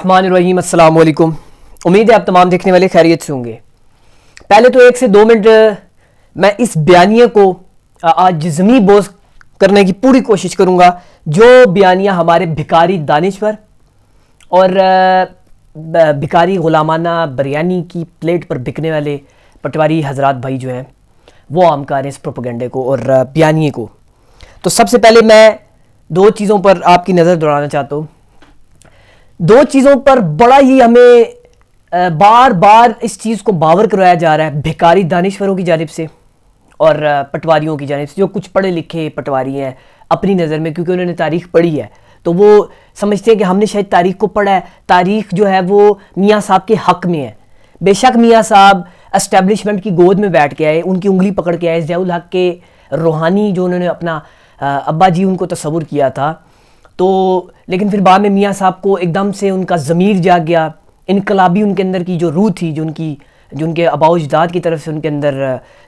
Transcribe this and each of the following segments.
الرحمن الرحیم. السلام علیکم. امید ہے آپ تمام دیکھنے والے خیریت سے ہوں گے. پہلے تو 1 سے 2 منٹ میں اس بیانیے کو آج جزمی بوز کرنے کی پوری کوشش کروں گا جو بیانیہ ہمارے بھکاری دانشور اور بھکاری غلامانہ بریانی کی پلیٹ پر بکنے والے پٹواری حضرات بھائی جو ہیں وہ عام کار ہیں اس پروپیگنڈے کو اور بیانیے کو. تو سب سے پہلے میں 2 چیزوں پر آپ کی نظر دوڑانا چاہتا ہوں. 2 چیزوں پر بڑا ہی ہمیں بار بار اس چیز کو باور کروایا جا رہا ہے بھکاری دانشوروں کی جانب سے اور پٹواریوں کی جانب سے جو کچھ پڑھے لکھے پٹواری ہیں اپنی نظر میں, کیونکہ انہوں نے تاریخ پڑھی ہے تو وہ سمجھتے ہیں کہ ہم نے شاید تاریخ کو پڑھا ہے, تاریخ جو ہے وہ میاں صاحب کے حق میں ہے. بے شک میاں صاحب اسٹیبلشمنٹ کی گود میں بیٹھ کے آئے, ان کی انگلی پکڑ کے آئے, ضیاء الحق کے روحانی جو انہوں نے اپنا ابا جی ان کو تصور کیا تھا. تو لیکن پھر بعد میں میاں صاحب کو ایک دم سے ان کا ضمیر جاگ گیا, انقلابی ان کے اندر کی جو روح تھی جو ان کے آباء و اجداد کی طرف سے ان کے اندر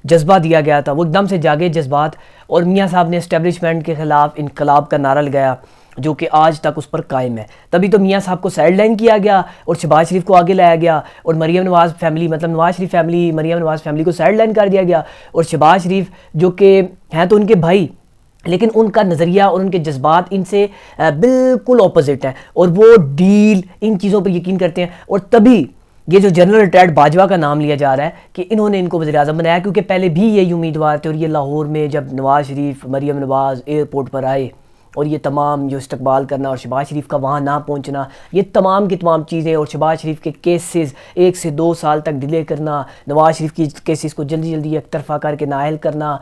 جذبہ دیا گیا تھا, وہ ایک دم سے جاگے جذبات, اور میاں صاحب نے اسٹیبلشمنٹ کے خلاف انقلاب کا نعرہ لگایا جو کہ آج تک اس پر قائم ہے. تبھی تو میاں صاحب کو سائیڈ لائن کیا گیا اور شہباز شریف کو آگے لایا گیا, اور مریم نواز فیملی مطلب نواز شریف فیملی مریم نواز فیملی کو سائیڈ لائن کر دیا گیا, اور شہباز شریف جو کہ ہیں تو ان کے بھائی لیکن ان کا نظریہ اور ان کے جذبات ان سے بالکل اپوزٹ ہیں, اور وہ ڈیل ان چیزوں پر یقین کرتے ہیں. اور تبھی یہ جو جنرل ریٹائرڈ باجوہ کا نام لیا جا رہا ہے کہ انہوں نے ان کو وزیر اعظم بنایا, کیونکہ پہلے بھی یہی امیدوار تھے. اور یہ لاہور میں جب نواز شریف مریم نواز ایئرپورٹ پر آئے اور یہ تمام جو استقبال کرنا اور شہباز شریف کا وہاں نہ پہنچنا, یہ تمام کی تمام چیزیں, اور شہباز شریف کے کیسز 1 سے 2 سال تک ڈیلے کرنا, نواز شریف کی کیسز کو جلدی جلدی ایک طرفہ کر کے نااہل کرنا,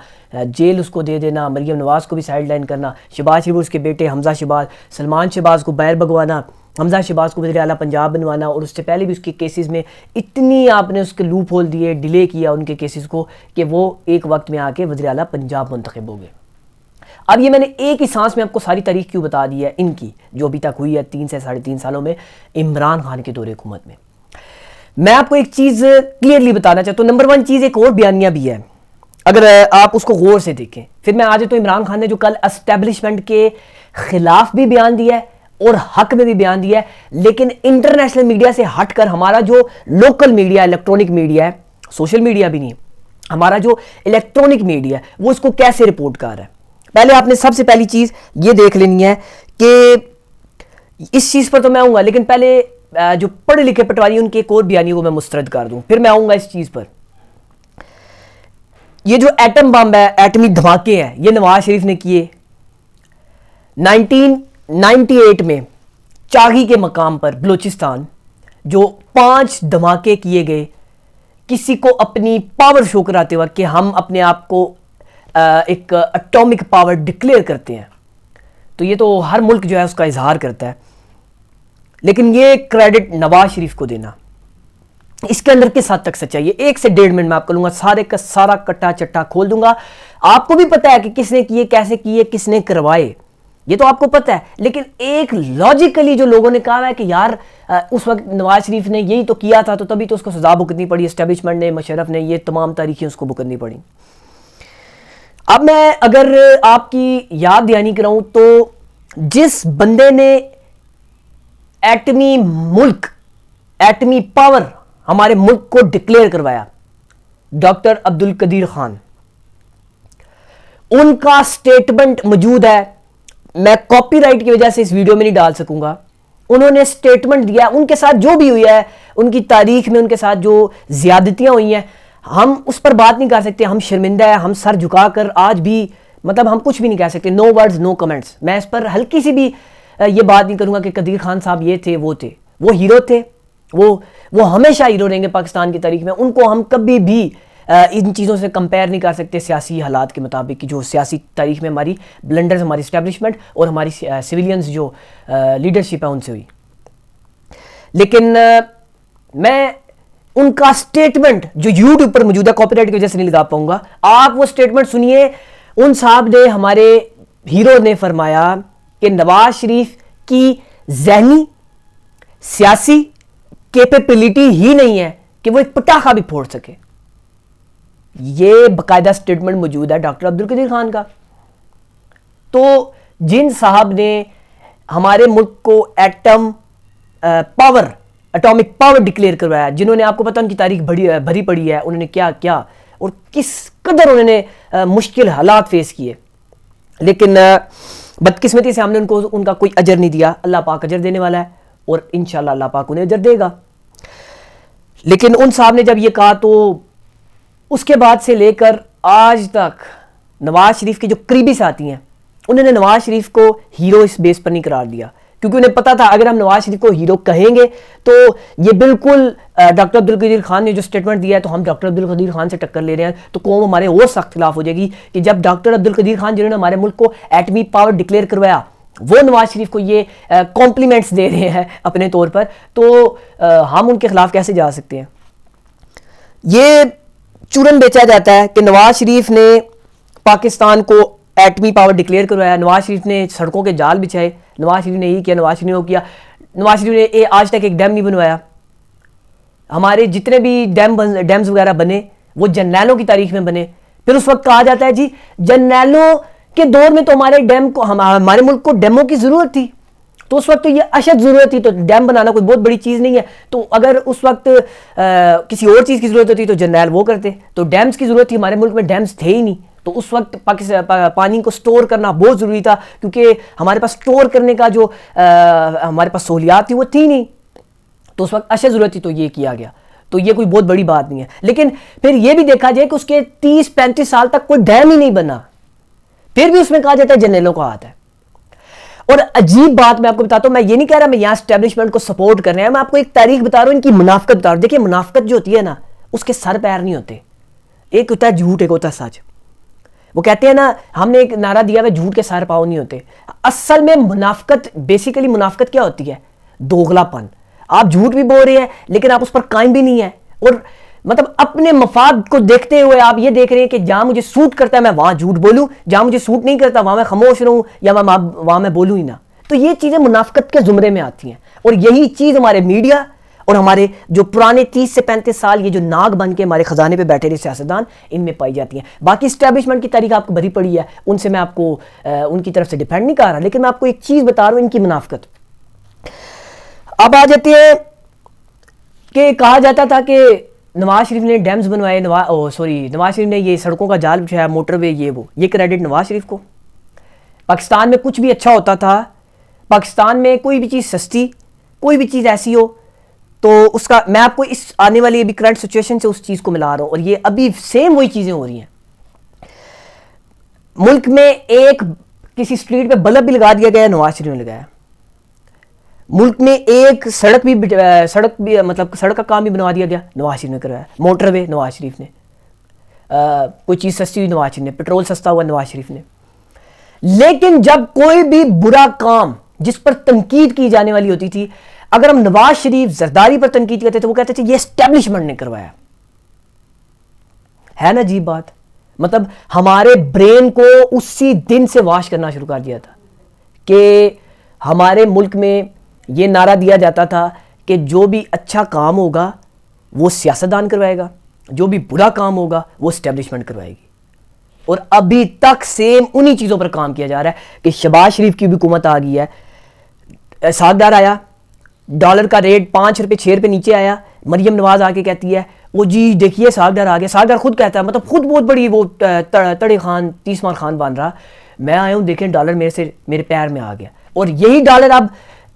جیل اس کو دے دینا, مریم نواز کو بھی سائیڈ لائن کرنا, شہباز شریف اور اس کے بیٹے حمزہ شہباز, سلمان شہباز کو باہر بھگوانا, حمزہ شہباز کو وزیر اعلیٰ پنجاب بنوانا, اور اس سے پہلے بھی اس کے کیسز میں اتنی آپ نے اس کے لوپ ہول دیے, ڈیلے کیا ان کے کیسز کو کہ وہ ایک وقت میں آ کے وزیر اعلیٰ پنجاب منتخب ہو گئے. اب یہ میں نے ایک ہی سانس میں آپ کو ساری تاریخ کیوں بتا دی ہے ان کی جو ابھی تک ہوئی ہے 3 سے 3.5 سالوں میں عمران خان کے دور حکومت میں. میں آپ کو ایک چیز کلیئرلی بتانا چاہتا ہوں. نمبر 1 چیز ایک اور بیانیہ بھی ہے, اگر آپ اس کو غور سے دیکھیں. پھر میں آ جاتا ہوں عمران خان نے جو کل اسٹیبلشمنٹ کے خلاف بھی بیان دیا ہے اور حق میں بھی بیان دیا ہے, لیکن انٹرنیشنل میڈیا سے ہٹ کر ہمارا جو لوکل میڈیا الیکٹرانک میڈیا ہے, سوشل میڈیا بھی نہیں, ہمارا جو الیکٹرانک میڈیا ہے وہ اس کو کیسے رپورٹ کر رہا ہے. پہلے آپ نے سب سے پہلی چیز یہ دیکھ لینی ہے کہ اس چیز پر تو میں آؤں گا, لیکن پہلے جو پڑھے لکھے پٹواری ان کے ایک اور بیانیے کو میں مسترد کر دوں, پھر میں آؤں گا اس چیز پر. یہ جو ایٹم بم ہے, ایٹمی دھماکے ہیں, یہ نواز شریف نے کیے 1998 میں چاغی کے مقام پر بلوچستان, جو 5 دھماکے کیے گئے کسی کو اپنی پاور شو کراتے وقت کہ ہم اپنے آپ کو ایک اٹامک پاور ڈکلیئر کرتے ہیں. تو یہ تو ہر ملک جو ہے اس کا اظہار کرتا ہے, لیکن یہ کریڈٹ نواز شریف کو دینا اس کے اندر کس حد تک سچائی ہے 1 سے 1.5 منٹ میں آپ کو لوں گا, سارے کا سارا کٹا چٹا کھول دوں گا. آپ کو بھی پتہ ہے کہ کس نے کیے, کیسے کیے, کس نے کروائے, یہ تو آپ کو پتہ ہے. لیکن ایک لاجیکلی جو لوگوں نے کہا ہے کہ یار اس وقت نواز شریف نے یہی تو کیا تھا تو تبھی تو اس کو سزا بھگتنی پڑی, اسٹیبلشمنٹ نے, مشرف نے, یہ تمام تاریخیں اس کو بھگتنی پڑی. اب میں اگر آپ کی یاد دہانی کراؤں تو جس بندے نے ایٹمی ملک, ایٹمی پاور ہمارے ملک کو ڈکلیئر کروایا, ڈاکٹر عبدالقدیر خان, ان کا سٹیٹمنٹ موجود ہے. میں کاپی رائٹ کی وجہ سے اس ویڈیو میں نہیں ڈال سکوں گا. انہوں نے سٹیٹمنٹ دیا, ان کے ساتھ جو بھی ہوئی ہے, ان کی تاریخ میں ان کے ساتھ جو زیادتیاں ہوئی ہیں, ہم اس پر بات نہیں کر سکتے. ہم شرمندہ ہیں, ہم سر جھکا کر آج بھی مطلب ہم کچھ بھی نہیں کہہ سکتے. نو ورڈز نو کمنٹس. میں اس پر ہلکی سی بھی یہ بات نہیں کروں گا کہ قدیر خان صاحب یہ تھے وہ تھے, وہ ہیرو تھے, وہ ہمیشہ ہیرو رہیں گے پاکستان کی تاریخ میں. ان کو ہم کبھی بھی ان چیزوں سے کمپیئر نہیں کر سکتے سیاسی حالات کے مطابق کہ جو سیاسی تاریخ میں ہماری بلنڈرز, ہماری اسٹیبلشمنٹ اور ہماری سویلینز جو لیڈرشپ ہے ان سے ہوئی. لیکن میں ان کا سٹیٹمنٹ جو یوٹیوب پر موجود ہے, کاپی رائٹ کی وجہ سے نہیں لگا پاؤں گا, آپ وہ سٹیٹمنٹ سنیے. ان صاحب نے, ہمارے ہیرو نے فرمایا کہ نواز شریف کی ذہنی سیاسی کیپیبلٹی ہی نہیں ہے کہ وہ ایک پٹاخہ بھی پھوڑ سکے. یہ باقاعدہ سٹیٹمنٹ موجود ہے ڈاکٹر عبدالقدیر خان کا. تو جن صاحب نے ہمارے ملک کو atom power atomic power declare کروایا, جنہوں نے آپ کو پتہ ان کی تاریخ بھری پڑی ہے, انہوں نے کیا کیا اور کس قدر انہوں نے مشکل حالات فیس کیے, لیکن بدقسمتی سے ہم نے ان کا کوئی اجر نہیں دیا. اللہ پاک اجر دینے والا ہے اور انشاءاللہ اللہ پاک انہیں اجر دے گا. لیکن ان صاحب نے جب یہ کہا تو اس کے بعد سے لے کر آج تک نواز شریف کے جو قریبی ساتھی ہیں انہوں نے نواز شریف کو ہیرو اس بیس پر نہیں قرار دیا, کیونکہ انہیں پتا تھا اگر ہم نواز شریف کو ہیرو کہیں گے تو یہ بالکل ڈاکٹر عبدالقدیر خان نے جو سٹیٹمنٹ دیا ہے تو ہم ڈاکٹر عبدالقدیر خان سے ٹکر لے رہے ہیں, تو قوم ہمارے اور سخت خلاف ہو جائے گی کہ جب ڈاکٹر عبدالقدیر خان جنہوں نے ہمارے ملک کو ایٹمی پاور ڈکلیئر کروایا وہ نواز شریف کو یہ کمپلیمنٹس دے رہے ہیں اپنے طور پر, تو ہم ان کے خلاف کیسے جا سکتے ہیں. یہ چورن بیچا جاتا ہے کہ نواز شریف نے پاکستان کو ایٹمی پاور ڈکلیئر کروایا, نواز شریف نے سڑکوں کے جال بچھائے, نواز شریف نے یہ کیا, نواز شریف نے وہ کیا, نواز شریف نے آج تک ایک ڈیم نہیں بنوایا. ہمارے جتنے بھی ڈیمز وغیرہ بنے وہ جرنیلوں کی تاریخ میں بنے. پھر اس وقت کہا جاتا ہے جی جرنیلوں کے دور میں تو ہمارے ملک کو ڈیموں کی ضرورت تھی, تو اس وقت تو یہ اشد ضرورت تھی, تو ڈیم بنانا کوئی بہت بڑی چیز نہیں ہے. تو اگر اس وقت کسی اور چیز کی ضرورت ہوتی تو جرنیل وہ کرتے, تو ڈیمز کی ضرورت تھی, ہمارے ملک میں ڈیمز تھے ہی نہیں, تو اس وقت پانی کو سٹور کرنا بہت ضروری تھا, کیونکہ ہمارے پاس سٹور کرنے کا جو ہمارے پاس سہولیات تھی وہ تھی نہیں, تو اس وقت اشد ضرورت تھی, تو یہ کیا گیا. تو یہ کوئی بہت بڑی بات نہیں ہے. لیکن پھر یہ بھی دیکھا جائے کہ اس کے 30-35 سال تک کوئی ڈیم ہی نہیں بنا, پھر بھی اس میں کہا جاتا ہے جرنیلوں کا ہاتھ ہے. اور عجیب بات میں آپ کو بتاتا ہوں, میں یہ نہیں کہہ رہا میں یہاں اسٹیبلشمنٹ کو سپورٹ کر رہے ہیں, میں آپ کو ایک تاریخ بتا رہا ہوں, ان کی منافقت بتا رہا ہوں. دیکھیں منافقت جو ہوتی ہے نا اس کے سر پیر نہیں ہوتے, ایک ہوتا ہے جھوٹ ایک ہوتا ہے سچ. وہ کہتے ہیں نا ہم نے ایک نعرہ دیا ہے جھوٹ کے سر پاؤں نہیں ہوتے. اصل میں منافقت بیسیکلی منافقت کیا ہوتی ہے, دوغلا پن. آپ جھوٹ بھی بول رہے ہیں لیکن آپ اس پر قائم بھی نہیں ہیں, اور مطلب اپنے مفاد کو دیکھتے ہوئے آپ یہ دیکھ رہے ہیں کہ جہاں مجھے سوٹ کرتا ہے میں وہاں جھوٹ بولوں, جہاں مجھے سوٹ نہیں کرتا وہاں میں خاموش رہوں یا وہاں میں بولوں ہی نہ. تو یہ چیزیں منافقت کے زمرے میں آتی ہیں, اور یہی چیز ہمارے میڈیا اور ہمارے جو پرانے 30 سے 35 سال یہ جو ناگ بن کے ہمارے خزانے پہ بیٹھے رہے سیاستدان ان میں پائی جاتی ہیں. باقی اسٹیبلشمنٹ کی تاریخ آپ کو بھری پڑی ہے, ان سے میں آپ کو ان کی طرف سے ڈیپینڈ نہیں کر رہا, لیکن میں آپ کو ایک چیز بتا رہا ہوں ان کی منافقت. اب آ جاتے ہیں کہ کہا جاتا تھا کہ نواز شریف نے ڈیمز بنوائے, نواز شریف نے یہ سڑکوں کا جال بچھایا, موٹر وے, یہ کریڈٹ نواز شریف کو. پاکستان میں کچھ بھی اچھا ہوتا تھا, پاکستان میں کوئی بھی چیز سستی, کوئی بھی چیز ایسی ہو تو اس کا میں آپ کو اس آنے والی ابھی کرنٹ سچویشن سے اس چیز کو ملا رہا ہوں, اور یہ ابھی سیم وہی چیزیں ہو رہی ہیں. ملک میں ایک کسی سٹریٹ پہ بلب بھی لگا دیا گیا, نواز شریف نے لگایا. ملک میں ایک سڑک بھی مطلب سڑک کا کام بھی بنوا دیا گیا, نواز شریف نے کروایا. موٹر وے نواز شریف نے, کوئی چیز سستی ہوئی نواز شریف نے, پیٹرول سستا ہوا نواز شریف نے. لیکن جب کوئی بھی برا کام جس پر تنقید کی جانے والی ہوتی تھی, اگر ہم نواز شریف زرداری پر تنقید کرتے تو وہ کہتے تھے یہ اسٹیبلشمنٹ نے کروایا. ہے نا عجیب بات, مطلب ہمارے برین کو اسی دن سے واش کرنا شروع کر دیا تھا کہ ہمارے ملک میں یہ نعرہ دیا جاتا تھا کہ جو بھی اچھا کام ہوگا وہ سیاستدان کروائے گا, جو بھی برا کام ہوگا وہ اسٹیبلشمنٹ کروائے گی. اور ابھی تک سیم انہی چیزوں پر کام کیا جا رہا ہے کہ شہباز شریف کی بھی حکومت آ گئی ہے, ساگدار آیا, ڈالر کا ریٹ 5 روپے 6 روپے نیچے آیا, مریم نواز آ کے کہتی ہے وہ جی دیکھیے ساگدار آ گیا. ساگدار خود کہتا ہے, مطلب خود بہت بڑی وہ تڑے خان 30 مار خان بن رہا, میں آیا ہوں دیکھیں ڈالر میرے پیر میں آ گیا, اور یہی ڈالر اب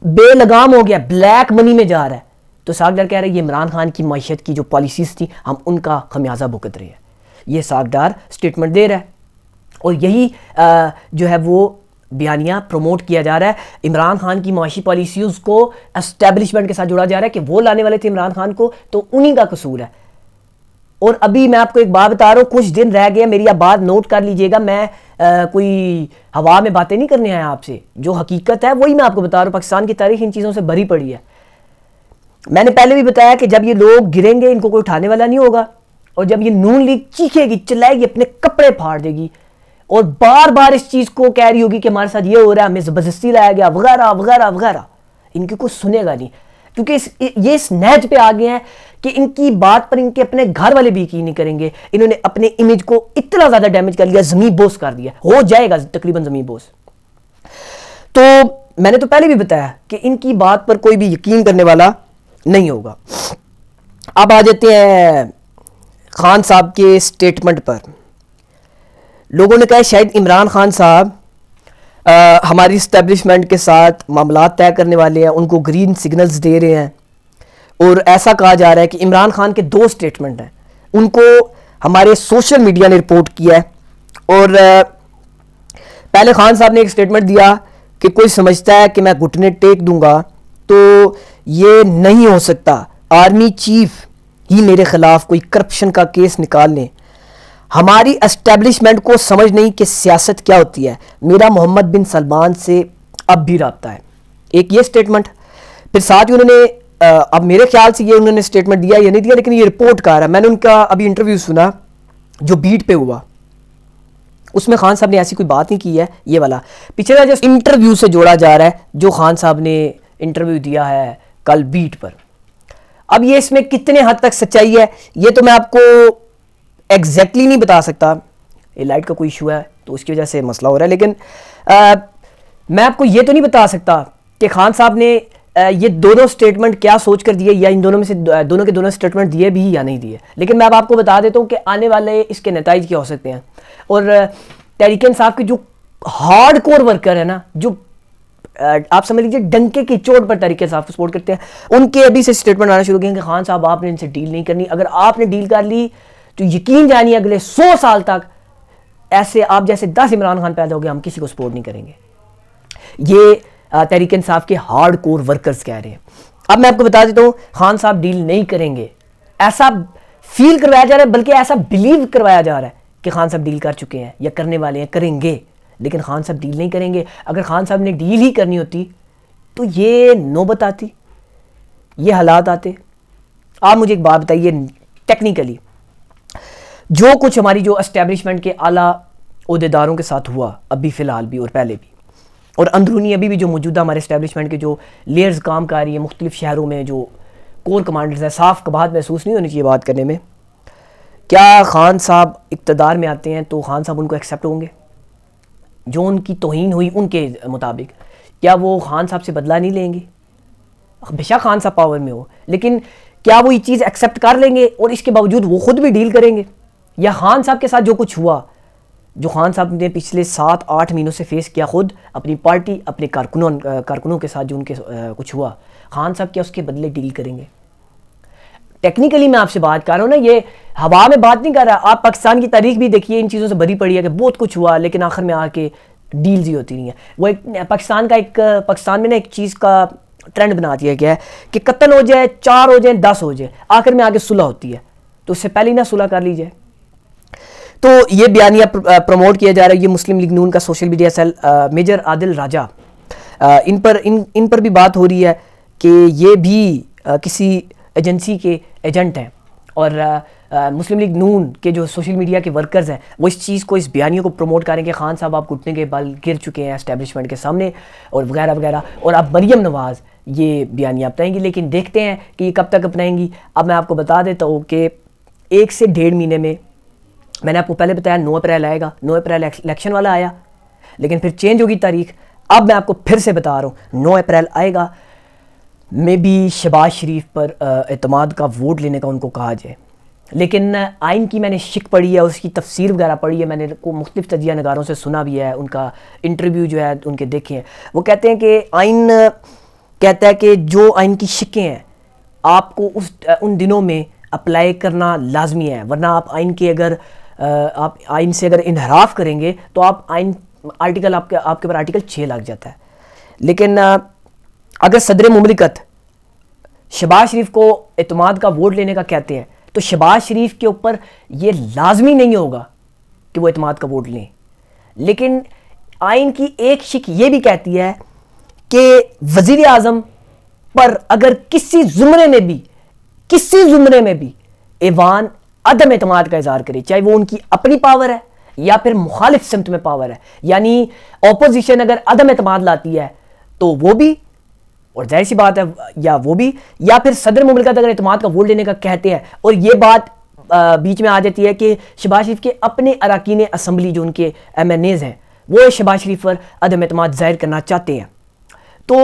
بے لگام ہو گیا, بلیک منی میں جا رہا ہے. تو ساگدار کہہ رہا ہے یہ عمران خان کی معیشت کی جو پالیسیز تھی ہم ان کا خمیازہ بھگت رہے ہیں. یہ ساگدار سٹیٹمنٹ دے رہا ہے, اور یہی جو ہے وہ بیانیہ پروموٹ کیا جا رہا ہے. عمران خان کی معاشی پالیسیز کو اسٹیبلشمنٹ کے ساتھ جوڑا جا رہا ہے کہ وہ لانے والے تھے عمران خان کو, تو انہی کا قصور ہے. اور ابھی میں آپ کو ایک بات بتا رہا ہوں, کچھ دن رہ گئے, میری آپ بات نوٹ کر لیجئے گا, میں کوئی ہوا میں باتیں نہیں کرنے آیا آپ سے, جو حقیقت ہے وہی میں آپ کو بتا رہا ہوں. پاکستان کی تاریخ ان چیزوں سے بھری پڑی ہے. میں نے پہلے بھی بتایا کہ جب یہ لوگ گریں گے ان کو کوئی اٹھانے والا نہیں ہوگا, اور جب یہ نون لیگ چیخے گی, چلائے گی, اپنے کپڑے پھاڑ دے گی, اور بار بار اس چیز کو کہہ رہی ہوگی کہ ہمارے ساتھ یہ ہو رہا ہے, ہمیں زبردستی لایا گیا وغیرہ وغیرہ وغیرہ, ان کی کوئی سنے گا نہیں, کیونکہ یہ اس نہج پہ آ گئے ہیں کہ ان کی بات پر ان کے اپنے گھر والے بھی یقین نہیں کریں گے. انہوں نے اپنے امیج کو اتنا زیادہ ڈیمیج کر لیا, زمین بوس کر دیا, ہو جائے گا تقریباً زمین بوس. تو میں نے تو پہلے بھی بتایا کہ ان کی بات پر کوئی بھی یقین کرنے والا نہیں ہوگا. اب آ جاتے ہیں خان صاحب کے اسٹیٹمنٹ پر. لوگوں نے کہا شاید عمران خان صاحب ہماری اسٹیبلشمنٹ کے ساتھ معاملات طے کرنے والے ہیں, ان کو گرین سگنلز دے رہے ہیں. اور ایسا کہا جا رہا ہے کہ عمران خان کے 2 اسٹیٹمنٹ ہیں, ان کو ہمارے سوشل میڈیا نے رپورٹ کیا ہے. اور پہلے خان صاحب نے ایک اسٹیٹمنٹ دیا کہ کوئی سمجھتا ہے کہ میں گھٹنے ٹیک دوں گا تو یہ نہیں ہو سکتا, آرمی چیف ہی میرے خلاف کوئی کرپشن کا کیس نکال لیں. ہماری اسٹیبلشمنٹ کو سمجھ نہیں کہ سیاست کیا ہوتی ہے, میرا محمد بن سلمان سے اب بھی رابطہ ہے. ایک یہ اسٹیٹمنٹ. پھر ساتھ ہی انہوں نے اب میرے خیال سے یہ انہوں نے اسٹیٹمنٹ دیا یا نہیں دیا, لیکن یہ رپورٹ کر رہا ہے. میں نے ان کا ابھی انٹرویو سنا جو بیٹ پہ ہوا, اس میں خان صاحب نے ایسی کوئی بات نہیں کی ہے. یہ والا پچھلا جو انٹرویو سے جوڑا جا رہا ہے جو خان صاحب نے انٹرویو دیا ہے کل بیٹ پر. اب یہ اس میں کتنے حد تک سچائی ہے یہ تو میں آپ کو ایگزیکٹلی نہیں بتا سکتا, یہ لائٹ کا کوئی ایشو ہے تو اس کی وجہ سے مسئلہ ہو رہا ہے. لیکن میں آپ کو یہ تو نہیں بتا سکتا کہ خان صاحب نے یہ دونوں سٹیٹمنٹ کیا سوچ کر دیے, یا ان دونوں میں سے دونوں کے دونوں سٹیٹمنٹ دیے بھی یا نہیں دیے. لیکن میں اب آپ کو بتا دیتا ہوں کہ آنے والے اس کے نتائج کیا ہو سکتے ہیں. اور تحریک انصاف کے جو ہارڈ کور ورکر ہیں نا, جو آپ سمجھ لیجیے ڈنکے کی چوٹ پر تحریک انصاف کو سپورٹ کرتے ہیں, ان کے ابھی سے سٹیٹمنٹ آنا شروع ہو گئے ہیں کہ خان صاحب آپ نے ان سے ڈیل نہیں کرنی. اگر آپ نے ڈیل کر لی تو یقین جانیے اگلے 100 سال تک ایسے آپ جیسے 10 عمران خان پیدا ہو گئے, ہم کسی کو سپورٹ نہیں کریں گے. یہ تحریک انصاف کے ہارڈ کور ورکرز کہہ رہے ہیں. اب میں آپ کو بتا دیتا ہوں خان صاحب ڈیل نہیں کریں گے, ایسا فیل کروایا جا رہا ہے, بلکہ ایسا بلیو کروایا جا رہا ہے کہ خان صاحب ڈیل کر چکے ہیں یا کرنے والے ہیں, کریں گے. لیکن خان صاحب ڈیل نہیں کریں گے. اگر خان صاحب نے ڈیل ہی کرنی ہوتی تو یہ نوبت آتی, یہ حالات آتے. آپ مجھے ایک بات بتائیے, ٹیکنیکلی جو کچھ ہماری جو اسٹیبلشمنٹ کے اعلیٰ عہدیداروں کے ساتھ ہوا ابھی فی الحال بھی اور پہلے بھی, اور اندرونی ابھی بھی جو موجودہ ہمارے اسٹیبلشمنٹ کے جو لیئرز کام کر رہی ہیں مختلف شہروں میں, جو کور کمانڈرز ہیں, صاف کباہت محسوس نہیں ہونی چاہیے بات کرنے میں. کیا خان صاحب اقتدار میں آتے ہیں تو خان صاحب ان کو ایکسیپٹ ہوں گے؟ جو ان کی توہین ہوئی ان کے مطابق, کیا وہ خان صاحب سے بدلہ نہیں لیں گے؟ بے شک خان صاحب پاور میں ہو, لیکن کیا وہ یہ چیز ایکسیپٹ کر لیں گے اور اس کے باوجود وہ خود بھی ڈیل کریں گے؟ یا خان صاحب کے ساتھ جو کچھ ہوا, جو خان صاحب نے پچھلے 7-8 مہینوں سے فیس کیا خود اپنی پارٹی, اپنے کارکنوں کے ساتھ جو ان کے کچھ ہوا, خان صاحب کیا اس کے بدلے ڈیل کریں گے؟ ٹیکنیکلی میں آپ سے بات کر رہا ہوں نا, یہ ہوا میں بات نہیں کر رہا. آپ پاکستان کی تاریخ بھی دیکھیے, ان چیزوں سے بھری پڑی ہے کہ بہت کچھ ہوا لیکن آخر میں آ کے ڈیلز ہی ہوتی نہیں ہیں. وہ ایک پاکستان میں نا ایک چیز کا ٹرینڈ بنا دیا گیا ہے کہ قتل ہو جائے, 4 ہو جائیں, 10 ہو جائے, آخر میں آگے صلح ہوتی ہے. تو اس سے پہلے ہی نہ صلح کر لی جائے. تو یہ بیانیہ پروموٹ کیا جا رہا ہے, یہ مسلم لیگ نون کا سوشل میڈیا سیل, میجر عادل راجہ, ان پر بھی بات ہو رہی ہے کہ یہ بھی کسی ایجنسی کے ایجنٹ ہیں. اور مسلم لیگ نون کے جو سوشل میڈیا کے ورکرز ہیں وہ اس چیز کو, اس بیانیوں کو پروموٹ کریں کہ خان صاحب آپ گھٹنے کے بل گر چکے ہیں اسٹیبلشمنٹ کے سامنے اور وغیرہ وغیرہ, اور اب مریم نواز یہ بیانیہ اپنائیں گی. لیکن دیکھتے ہیں کہ یہ کب تک اپنائیں گی. اب میں آپ کو بتا دیتا ہوں کہ 1 سے 1.5 مہینے میں نے آپ کو پہلے بتایا 9 اپریل آئے گا, 9 اپریل الیکشن والا آیا, لیکن پھر چینج ہوگی تاریخ. اب میں آپ کو پھر سے بتا رہا ہوں 9 اپریل آئے گا, میں بھی شہباز شریف پر اعتماد کا ووٹ لینے کا ان کو کہا جائے. لیکن آئین کی میں نے شک پڑھی ہے, اس کی تفسیر وغیرہ پڑھی ہے, میں نے مختلف تجزیہ نگاروں سے سنا بھی ہے, ان کا انٹرویو جو ہے ان کے دیکھے ہیں. وہ کہتے ہیں کہ آئین کہتا ہے کہ جو آئین کی شکیں ہیں آپ کو ان دنوں میں اپلائی کرنا لازمی ہے, ورنہ آپ آئین کے آپ آئین سے اگر انحراف کریں گے تو آپ آئین آرٹیکل آپ کے اوپر آرٹیکل 6 لگ جاتا ہے. لیکن اگر صدر مملکت شہباز شریف کو اعتماد کا ووٹ لینے کا کہتے ہیں تو شہباز شریف کے اوپر یہ لازمی نہیں ہوگا کہ وہ اعتماد کا ووٹ لیں. لیکن آئین کی ایک شک یہ بھی کہتی ہے کہ وزیر اعظم پر اگر کسی زمرے میں بھی ایوان عدم اعتماد کا اظہار کرے, چاہے وہ ان کی اپنی پاور ہے یا پھر مخالف سمت میں پاور ہے, یعنی اپوزیشن اگر عدم اعتماد لاتی ہے تو وہ بھی, اور ظاہر سی بات ہے یا وہ بھی, یا پھر صدر مملکت اگر اعتماد کا ووٹ لینے کا کہتے ہیں اور یہ بات بیچ میں آ جاتی ہے کہ شہباز شریف کے اپنے اراکین اسمبلی جو ان کے ایم این ایز ہیں وہ شہباز شریف پر عدم اعتماد ظاہر کرنا چاہتے ہیں, تو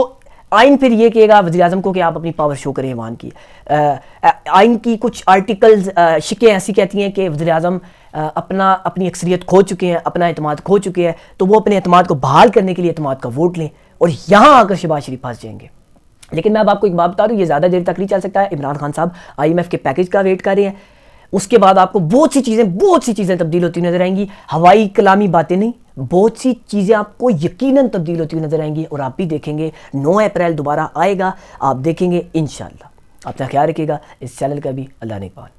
آئین پھر یہ کہے گا وزیر اعظم کو کہ آپ اپنی پاور شو کریں ایوان کی. آئین کی کچھ آرٹیکلز شکیں ایسی کہتی ہیں کہ وزیر اعظم اپنی اکثریت کھو چکے ہیں, اپنا اعتماد کھو چکے ہیں, تو وہ اپنے اعتماد کو بحال کرنے کے لیے اعتماد کا ووٹ لیں, اور یہاں آ کر شہباز شریف پھنس جائیں گے. لیکن میں اب آپ کو ایک بات بتا رہا ہوں, یہ زیادہ دیر تک نہیں چل سکتا ہے. عمران خان صاحب IMF کے پیکج کا ویٹ کر رہے ہیں, اس کے بعد آپ کو بہت سی چیزیں تبدیل ہوتی نظر آئیں گی. ہوائی کلامی باتیں نہیں, بہت سی چیزیں آپ کو یقیناً تبدیل ہوتی نظر آئیں گی, اور آپ بھی دیکھیں گے. 9 اپریل دوبارہ آئے گا, آپ دیکھیں گے انشاءاللہ. اپنا خیال رکھیے گا, اس چینل کا بھی اللہ نگہبان.